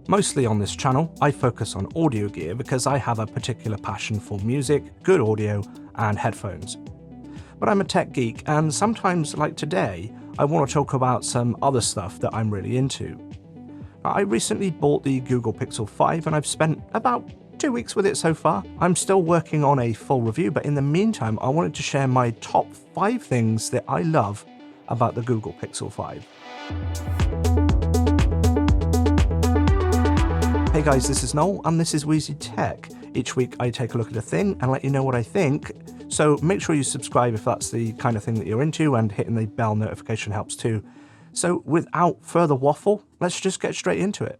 Mostly on this channel, I focus on audio gear because I have a particular passion for music, good audio, and headphones. But I'm a tech geek, and sometimes, like today, I want to talk about some other stuff that I'm really into. I recently bought the Google Pixel 5 and I've spent about 2 weeks with it so far. I'm still working on a full review, but in the meantime, I wanted to share my top 5 things that I love about the Google Pixel 5. Hey guys, this is Noel and this is Wheezy Tech. Each week I take a look at a thing and let you know what I think, so make sure you subscribe if that's the kind of thing that you're into, and hitting the bell notification helps too. So without further waffle, let's just get straight into it.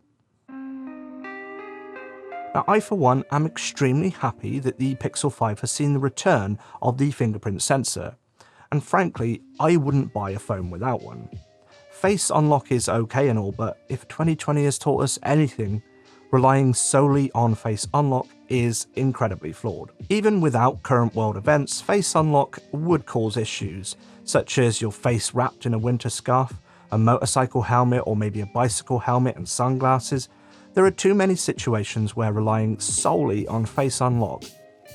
Now I for one am extremely happy that the Pixel 5 has seen the return of the fingerprint sensor, and frankly I wouldn't buy a phone without one. Face unlock is okay and all, but if 2020 has taught us anything, relying solely on face unlock is incredibly flawed. Even without current world events, face unlock would cause issues, such as your face wrapped in a winter scarf, a motorcycle helmet, or maybe a bicycle helmet and sunglasses. There are too many situations where relying solely on face unlock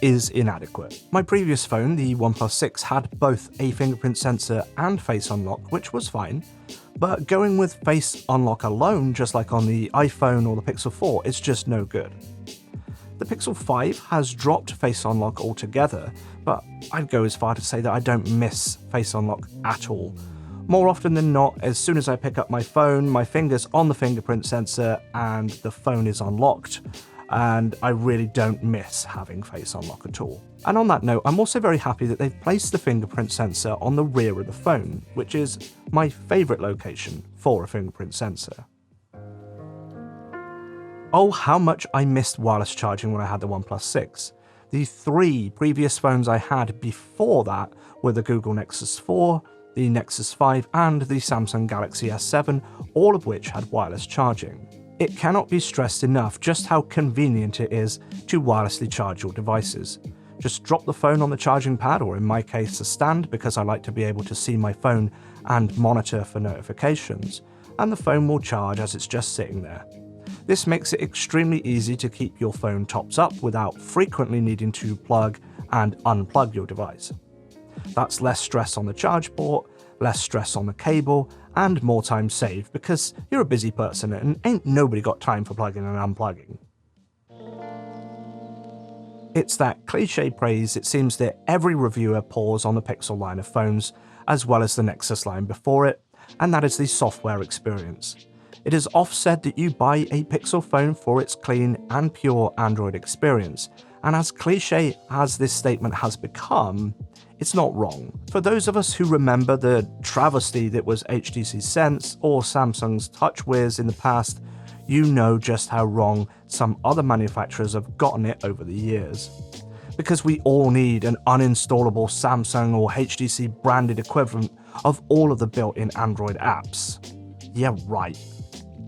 is inadequate. My previous phone, the OnePlus 6, had both a fingerprint sensor and face unlock, which was fine, but going with face unlock alone, just like on the iPhone or the Pixel 4, is just no good. The Pixel 5 has dropped face unlock altogether, but I'd go as far to say that I don't miss face unlock at all. More often than not, as soon as I pick up my phone, my finger's on the fingerprint sensor and the phone is unlocked, and I really don't miss having face unlock at all. And on that note, I'm also very happy that they've placed the fingerprint sensor on the rear of the phone, which is my favourite location for a fingerprint sensor. Oh, how much I missed wireless charging when I had the OnePlus 6. The 3 previous phones I had before that were the Google Nexus 4, the Nexus 5 and the Samsung Galaxy S7, all of which had wireless charging. It cannot be stressed enough just how convenient it is to wirelessly charge your devices. Just drop the phone on the charging pad, or in my case a stand because I like to be able to see my phone and monitor for notifications, and the phone will charge as it's just sitting there. This makes it extremely easy to keep your phone topped up without frequently needing to plug and unplug your device. That's less stress on the charge port, less stress on the cable, and more time saved because you're a busy person and ain't nobody got time for plugging and unplugging. It's that cliche praise it seems that every reviewer pours on the Pixel line of phones, as well as the Nexus line before it, and that is the software experience. It is oft said that you buy a Pixel phone for its clean and pure Android experience, and as cliche as this statement has become, it's not wrong. For those of us who remember the travesty that was HTC Sense or Samsung's TouchWiz in the past, you know just how wrong some other manufacturers have gotten it over the years. Because we all need an uninstallable Samsung or HTC branded equivalent of all of the built-in Android apps. Yeah, right.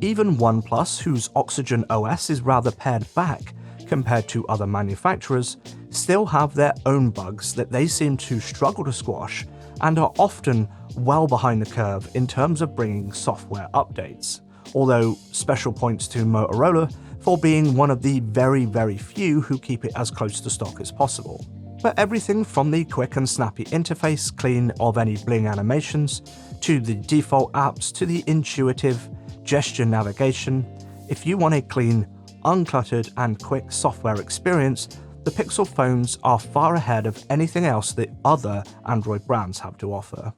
Even OnePlus, whose Oxygen OS is rather pared back compared to other manufacturers, still have their own bugs that they seem to struggle to squash and are often well behind the curve in terms of bringing software updates. Although special points to Motorola for being one of the very few who keep it as close to stock as possible. But everything from the quick and snappy interface clean of any bling animations, to the default apps, to the intuitive gesture navigation, if you want a clean, uncluttered and quick software experience, the Pixel phones are far ahead of anything else that other Android brands have to offer.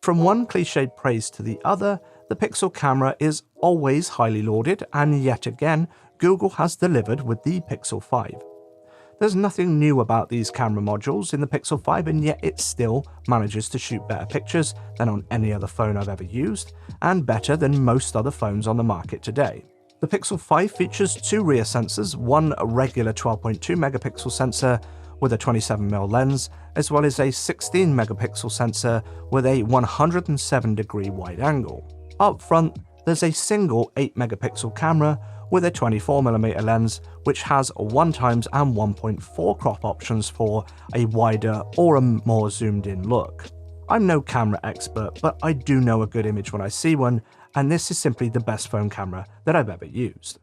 From one cliched praise to the other, the Pixel camera is always highly lauded, and yet again, Google has delivered with the Pixel 5. There's nothing new about these camera modules in the Pixel 5, and yet it still manages to shoot better pictures than on any other phone I've ever used, and better than most other phones on the market today. The Pixel 5 features 2 rear sensors, one regular 12.2 megapixel sensor with a 27mm lens, as well as a 16 megapixel sensor with a 107-degree wide angle. Up front, there's a single 8 megapixel camera with a 24mm lens, which has 1x and 1.4 crop options for a wider or a more zoomed in look. I'm no camera expert, but I do know a good image when I see one, and this is simply the best phone camera that I've ever used.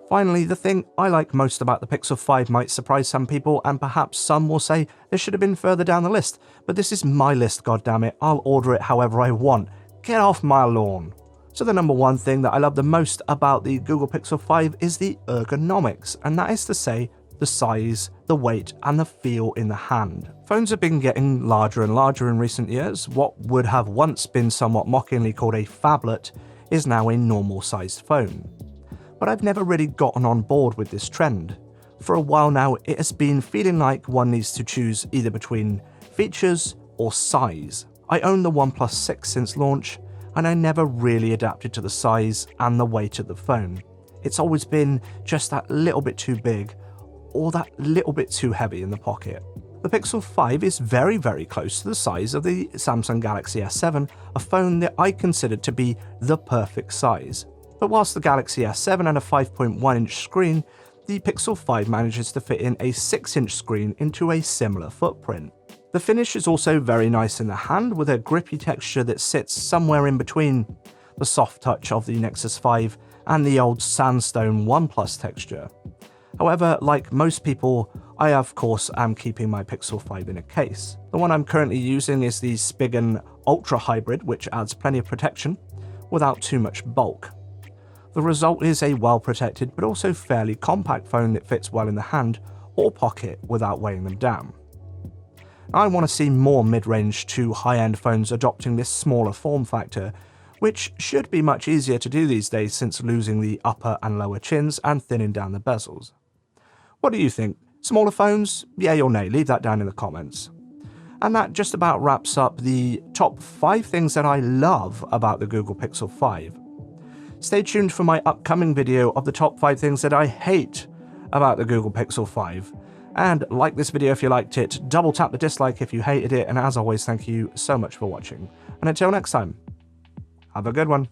Finally, the thing I like most about the Pixel 5 might surprise some people, and perhaps some will say this should have been further down the list, but this is my list, goddammit. I'll order it however I want. Get off my lawn. So the number one thing that I love the most about the Google Pixel 5 is the ergonomics, and that is to say, the size, the weight, and the feel in the hand. Phones have been getting larger and larger in recent years. What would have once been somewhat mockingly called a phablet is now a normal sized phone. But I've never really gotten on board with this trend. For a while now, it has been feeling like one needs to choose either between features or size. I own the OnePlus 6 since launch, and I never really adapted to the size and the weight of the phone. It's always been just that little bit too big, or that little bit too heavy in the pocket. The Pixel 5 is very, very close to the size of the Samsung Galaxy S7, a phone that I consider to be the perfect size. But whilst the Galaxy S7 had a 5.1-inch screen, the Pixel 5 manages to fit in a 6-inch screen into a similar footprint. The finish is also very nice in the hand, with a grippy texture that sits somewhere in between the soft touch of the Nexus 5 and the old sandstone OnePlus texture. However, like most people, I of course am keeping my Pixel 5 in a case. The one I'm currently using is the Spigen Ultra Hybrid, which adds plenty of protection without too much bulk. The result is a well-protected but also fairly compact phone that fits well in the hand or pocket without weighing them down. I want to see more mid-range to high-end phones adopting this smaller form factor, which should be much easier to do these days since losing the upper and lower chins and thinning down the bezels. What do you think? Smaller phones? Yay or nay? Leave that down in the comments. And that just about wraps up the top 5 things that I love about the Google Pixel 5. Stay tuned for my upcoming video of the top 5 things that I hate about the Google Pixel 5. And like this video if you liked it, double tap the dislike if you hated it, and as always, thank you so much for watching. And until next time, have a good one.